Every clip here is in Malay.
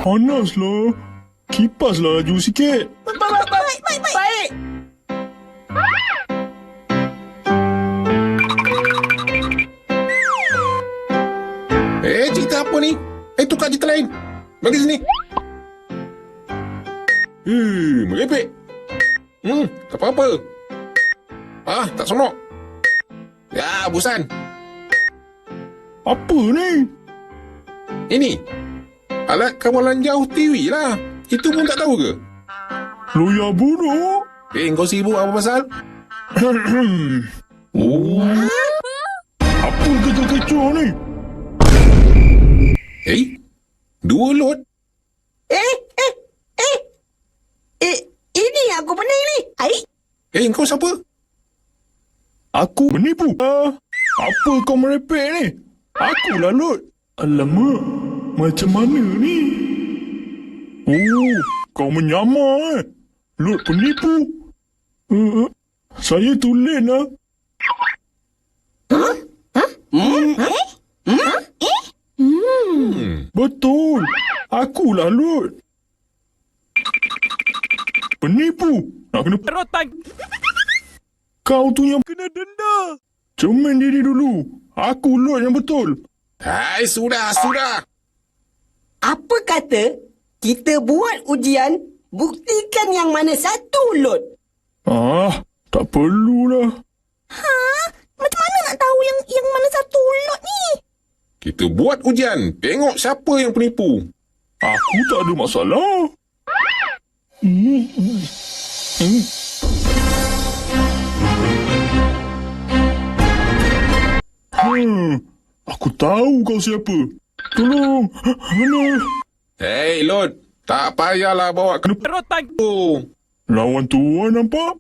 Panaslah. Kipaslah laju sikit. Baik. Cerita apa ni? Tukar cerita lain. Bagi sini. Merepek. Tak apa-apa. Tak sonok. Ya, bosan. Apa ni? Ini. Alat kawalan jauh TV lah. Itu pun tak tahu ke? Loya buruk. Kau sibuk apa pasal? Apa kecoh-kecoh ni? Dua lot. Ini aku pening ni. Kau siapa? Aku menipu. Apa kau merepek ni? Akulah Lot. Alamak, macam mana ni? Oh, kau menyamar Lot penipu. Saya tulen lah. Betul. Akulah Lot. Penipu. Nak kena Rotan. kau tu yang kena denda. Cemen diri dulu. Aku Lot yang betul. Sudah. Apa kata kita buat ujian, buktikan yang mana satu lot? Tak perlulah. Macam mana nak tahu yang mana satu lot ni? Kita buat ujian. Tengok siapa yang penipu. Aku tak ada masalah. Aku tahu kau siapa. Tolong. Mana? Lot. Tak payahlah bawa ke Rotan. Lawan tuan nampak?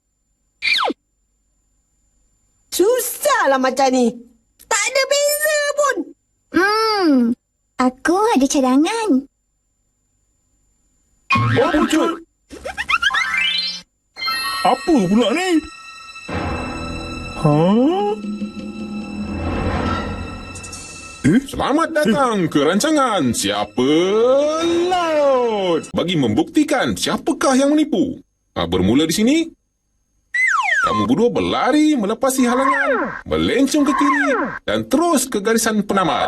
Susahlah macam ni. Tak ada beza pun. Aku ada cadangan. Apa tu? Apa pula ni? Selamat datang ke rancangan Siapa Lot? Bagi membuktikan siapakah yang menipu. Bermula di sini. Kamu berdua berlari melepasi halangan, melencong ke kiri dan terus ke garisan penamat.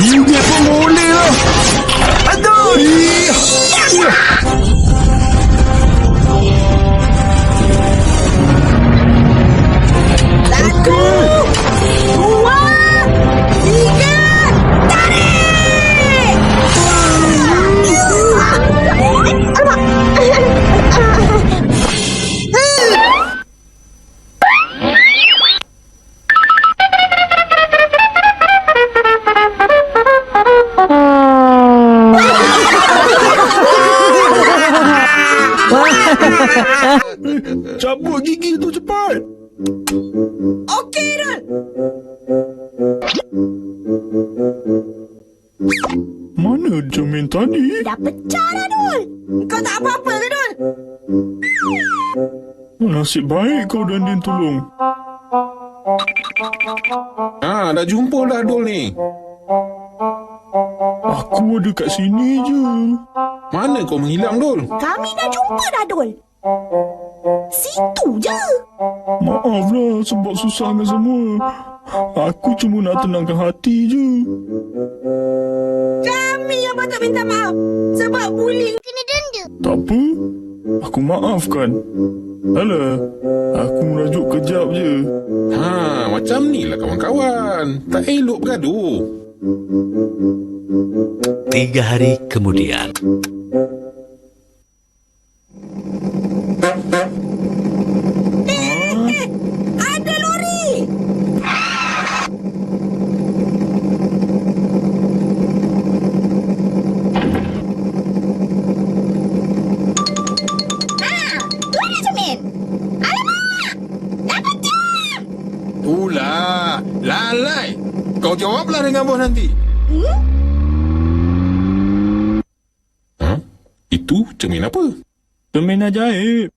Gigit pun boleh lah. Aduh! Satu, dua, tiga, tarik! Cabut gigi tu cepat. Okey, Dul. Mana cermin tadi? Dah pecah dah, Dul. Kau tak apa-apa ke, Dul? Nasib baik kau dan Din tolong. Dah jumpa dah Dul ni. Aku ada kat sini je. Mana kau menghilang Dul? Kami dah jumpa dah, Dul. Situ je. Maaflah sebab susahkan semua. Aku cuma nak tenangkan hati je. Kami yang patut minta maaf. Sebab bullying kena denda. Tak apa. Aku maafkan. Alah, aku merajuk kejap je. Macam ni lah kawan-kawan. Tak elok bergaduh. 3 hari kemudian. Ada lori. Tu ada cermin. Alamak! Dah pecah! Itulah. Lalai. Kau jawablah dengan bos nanti. Itu cermin apa? Cermin ajaib.